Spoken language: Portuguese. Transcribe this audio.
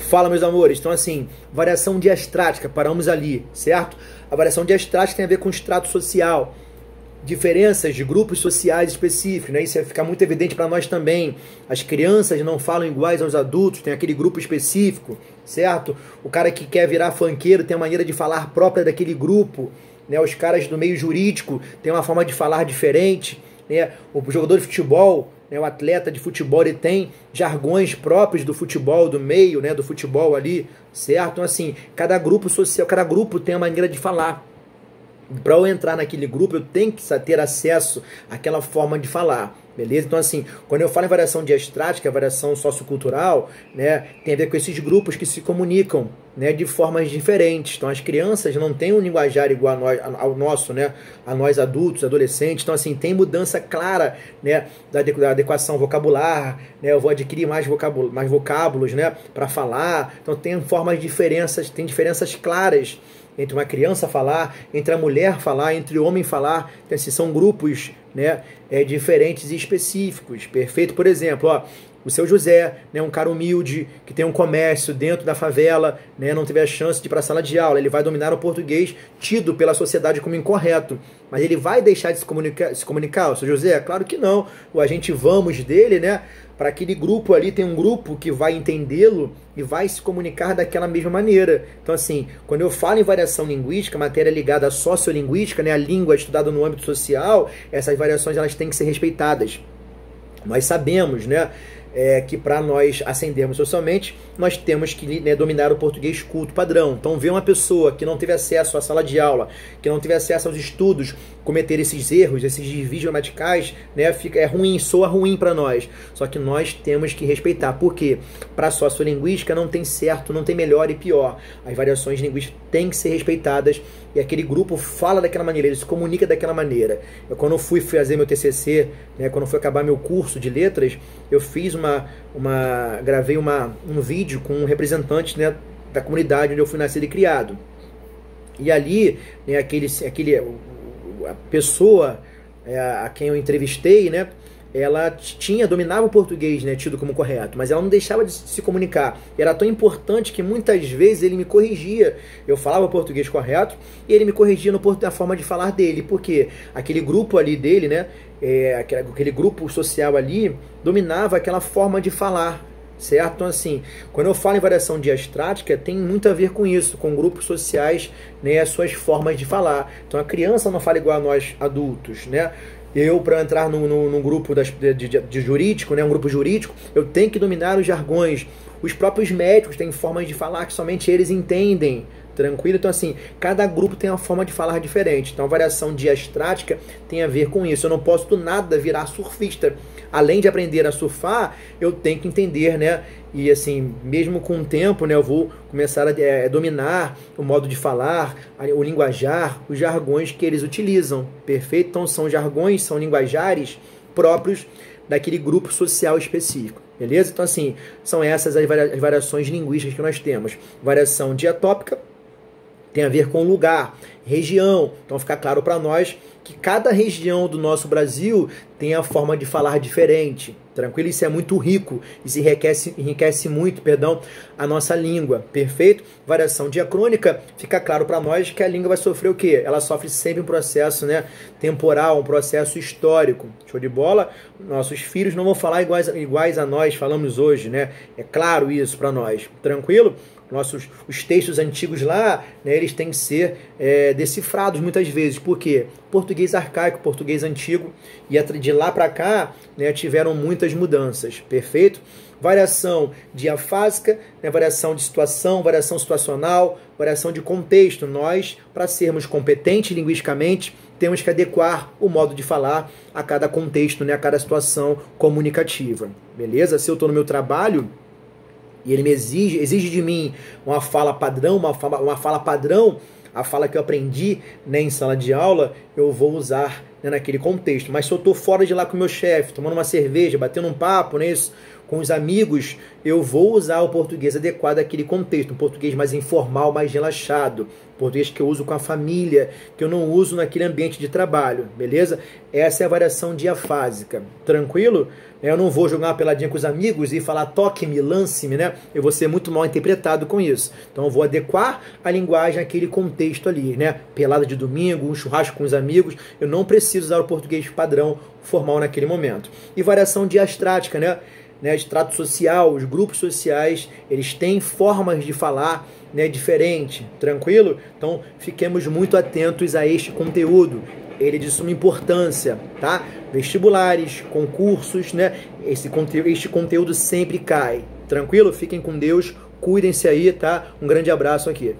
Fala, meus amores. Então, assim, variação diastrática, paramos ali, certo? A variação diastrática tem a ver com extrato social, diferenças de grupos sociais específicos, né? Isso vai ficar muito evidente para nós também. As crianças não falam iguais aos adultos, tem aquele grupo específico, certo? O cara que quer virar funkeiro tem a maneira de falar própria daquele grupo, né? Os caras do meio jurídico têm uma forma de falar diferente, né? O jogador de futebol, né, o atleta de futebol, ele tem jargões próprios do futebol, do meio, né, do futebol ali, certo? Então, assim, cada grupo social, cada grupo tem uma maneira de falar. Para eu entrar naquele grupo, eu tenho que ter acesso àquela forma de falar, beleza? Então, assim, quando eu falo em variação diastrática, variação sociocultural, né, tem a ver com esses grupos que se comunicam, né, de formas diferentes. Então, as crianças não têm um linguajar igual a nós, ao nosso, né, a nós adultos, adolescentes. Então, assim, tem mudança clara, né, da adequação vocabular, né, eu vou adquirir mais vocábulos, né, para falar. Então, tem formas diferenças, tem diferenças claras entre uma criança falar, entre a mulher falar, entre o homem falar. Então, assim, são grupos, né, diferentes e específicos, perfeito? Por exemplo, ó, o seu José, né, um cara humilde, que tem um comércio dentro da favela, né, não teve a chance de ir para a sala de aula, ele vai dominar o português tido pela sociedade como incorreto, mas ele vai deixar de se comunicar, o seu José? Claro que não. O agente vamos dele, né, para aquele grupo ali, tem um grupo que vai entendê-lo e vai se comunicar daquela mesma maneira. Então, assim, quando eu falo em variação linguística, matéria ligada à sociolinguística, né, a língua estudada no âmbito social, essas variações elas têm que ser respeitadas. Nós sabemos, né, que para nós ascendermos socialmente, nós temos que, né, dominar o português culto padrão. Então, ver uma pessoa que não teve acesso à sala de aula, que não teve acesso aos estudos, cometer esses erros, esses desvios gramaticais, né, é ruim, soa ruim para nós. Só que nós temos que respeitar. Por quê? Para a sociolinguística não tem certo, não tem melhor e pior. As variações linguísticas têm que ser respeitadas e aquele grupo fala daquela maneira, ele se comunica daquela maneira. Eu, quando fui fazer meu TCC, né, quando fui acabar meu curso de letras, eu fiz gravei um vídeo com um representante, né, da comunidade onde eu fui nascido e criado. E ali, né, a pessoa a quem eu entrevistei, né, ela dominava o português, né, tido como correto, mas ela não deixava de se comunicar. E era tão importante que muitas vezes ele me corrigia. Eu falava o português correto e ele me corrigia na forma de falar dele, porque aquele grupo ali dele, né, aquele grupo social ali dominava aquela forma de falar, certo? Então, assim, quando eu falo em variação diastrática, tem muito a ver com isso, com grupos sociais, né, as suas formas de falar. Então, a criança não fala igual a nós adultos, né? Eu, para entrar num grupo de jurídico, né, um grupo jurídico, eu tenho que dominar os jargões. Os próprios médicos têm formas de falar que somente eles entendem, tranquilo? Então, assim, cada grupo tem uma forma de falar diferente. Então, a variação diastrática tem a ver com isso. Eu não posso do nada virar surfista. Além de aprender a surfar, eu tenho que entender, né? E, assim, mesmo com o tempo, né, eu vou começar a dominar o modo de falar, o linguajar, os jargões que eles utilizam, perfeito? Então, são jargões, são linguajares próprios daquele grupo social específico, beleza? Então, assim, são essas as variações linguísticas que nós temos. Variação diatópica tem a ver com lugar, região. Então, fica claro para nós que cada região do nosso Brasil tem a forma de falar diferente. Tranquilo? Isso é muito rico. Isso enriquece muito, a nossa língua. Perfeito? Variação diacrônica, fica claro para nós que a língua vai sofrer o quê? Ela sofre sempre um processo, né, temporal, um processo histórico. Show de bola? Nossos filhos não vão falar iguais a nós falamos hoje, né? É claro isso para nós. Tranquilo? Os textos antigos lá, né, eles têm que ser decifrados muitas vezes. Por quê? Português arcaico, português antigo, e de lá para cá, né, tiveram muitas mudanças, perfeito? Variação diafásica, né, variação de situação, variação situacional, variação de contexto. Nós, para sermos competentes linguisticamente, temos que adequar o modo de falar a cada contexto, né, a cada situação comunicativa, beleza? Se eu estou no meu trabalho e ele me exige de mim uma fala padrão, a fala que eu aprendi, né, em sala de aula, eu vou usar, né, naquele contexto. Mas se eu estou fora de lá com o meu chefe, tomando uma cerveja, batendo um papo, né, isso, Com os amigos, eu vou usar o português adequado àquele contexto, um português mais informal, mais relaxado, português que eu uso com a família, que eu não uso naquele ambiente de trabalho, beleza? Essa é a variação diafásica, tranquilo? Eu não vou jogar uma peladinha com os amigos e falar toque-me, lance-me, né? Eu vou ser muito mal interpretado com isso. Então eu vou adequar a linguagem àquele contexto ali, né? Pelada de domingo, um churrasco com os amigos, eu não preciso usar o português padrão formal naquele momento. E variação diastrática, né? Extrato social, os grupos sociais, eles têm formas de falar, né, diferente, tranquilo? Então, fiquemos muito atentos a este conteúdo. Ele é de suma importância, tá? Vestibulares, concursos, né? Este conteúdo sempre cai. Tranquilo? Fiquem com Deus, cuidem-se aí, tá? Um grande abraço aqui.